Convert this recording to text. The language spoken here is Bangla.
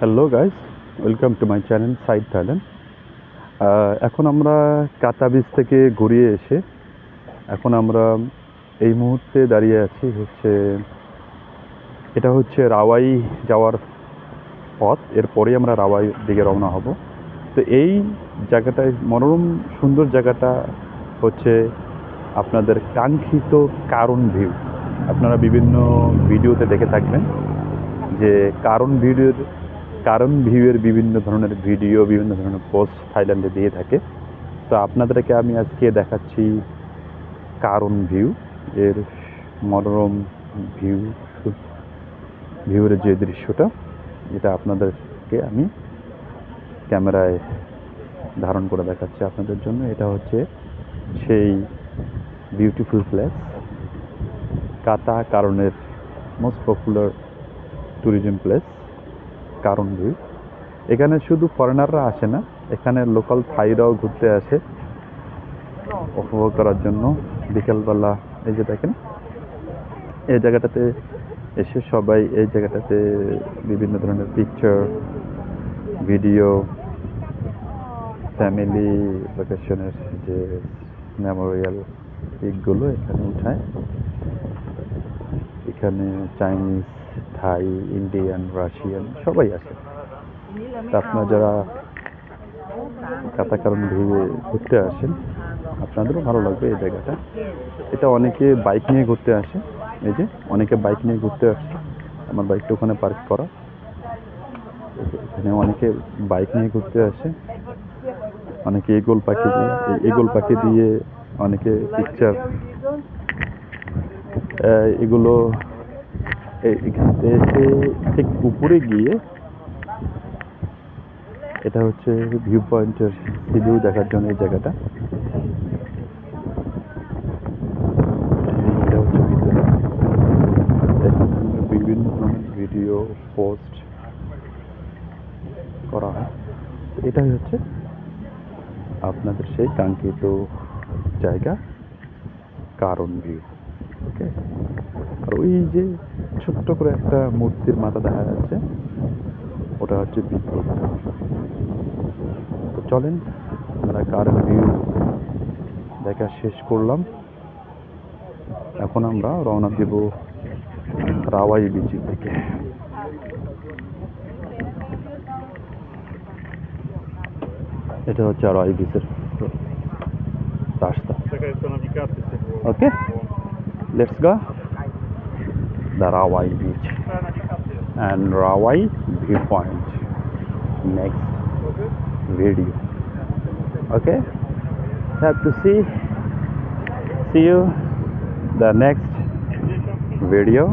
Hello guys, welcome to my channel side Thailand. এখন আমরা কাতা বিচ থেকে ঘুরিয়ে এসে এখন আমরা এই মুহূর্তে দাঁড়িয়ে আছি এটা হচ্ছে রাওয়াই যাওয়ার পথ। এরপরেই আমরা রাওয়াই দিকে রওনা হব। তো এই জায়গাটায় মনোরম সুন্দর জায়গাটা হচ্ছে আপনাদের কাঙ্ক্ষিত কারণ ভিউ। আপনারা বিভিন্ন ভিডিওতে দেখে থাকবেন যে কারণ ভিউয়ের বিভিন্ন ধরনের ভিডিও, বিভিন্ন ধরনের পোস্ট থাইল্যান্ডে দিয়ে থাকে। তো আপনাদেরকে আমি আজকে দেখাচ্ছি কারণ ভিউ এর মনোরম ভিউ ভিউয়ের যে দৃশ্যটা, এটা আপনাদেরকে আমি ক্যামেরায় ধারণ করে দেখাচ্ছি আপনাদের জন্য। এটা হচ্ছে সেই বিউটিফুল প্লেস কাতা কারণের মোস্ট পপুলার ট্যুরিজম প্লেস কারণ ভিউ। এখানে শুধু ফরেনাররা আসে না, এখানে লোকাল থাইরাও ঘুরতে আসে উপভোগ করার জন্য। বিকেলবেলা এই যে দেখেন, এই জায়গাটাতে এসে সবাই এই জায়গাটাতে বিভিন্ন ধরনের পিকচার, ভিডিও, ফ্যামিলি ভ্যাকেশনের যে মেমোরিয়াল পিকগুলো এখানে উঠায়। এখানে চাইনিজ, থাই, ইন্ডিয়ান, রাশিয়ান সবাই আসে। তা আপনারা যারা কাতা কারণ ভিউয়ে ঘুরতে আসেন, আপনাদেরও ভালো লাগবে এই জায়গাটা। এটা অনেকে বাইক নিয়ে ঘুরতে আসে। এই যে অনেকে বাইক নিয়ে ঘুরতে আসছে, আমার বাইকটা ওখানে পার্ক করা। এখানে অনেকে বাইক নিয়ে ঘুরতে আসে, অনেকে এগোল পাখি দিয়ে অনেকে পিকচার, এগুলো এখানে এসে ঠিক উপরে গিয়ে এটা হচ্ছে ভিউ পয়েন্টের ভিউ দেখার জন্য এই জায়গাটা। এটা হচ্ছে ভিতরে, বিভিন্ন ধরনের ভিডিও পোস্ট করা হয়। এটাই হচ্ছে আপনাদের সেই কাঙ্ক্ষিত জায়গা কারণ ভিউ। ওকে, আর ওই যে ছোট্ট করে একটা মূর্তির মাথা দেখা যাচ্ছে, ওটা হচ্ছে বিদ্যুৎ। তো চলেন, আমরা কারণ ভিউ দেখা শেষ করলাম। এখন আমরা রওনা দেব রাওয়াই বিচের দিকে। এটা হচ্ছে রাওয়াই বিচের রাস্তা। Okay, let's go the Rawai beach and Rawai viewpoint. Next video. Okay, have to see you the next video.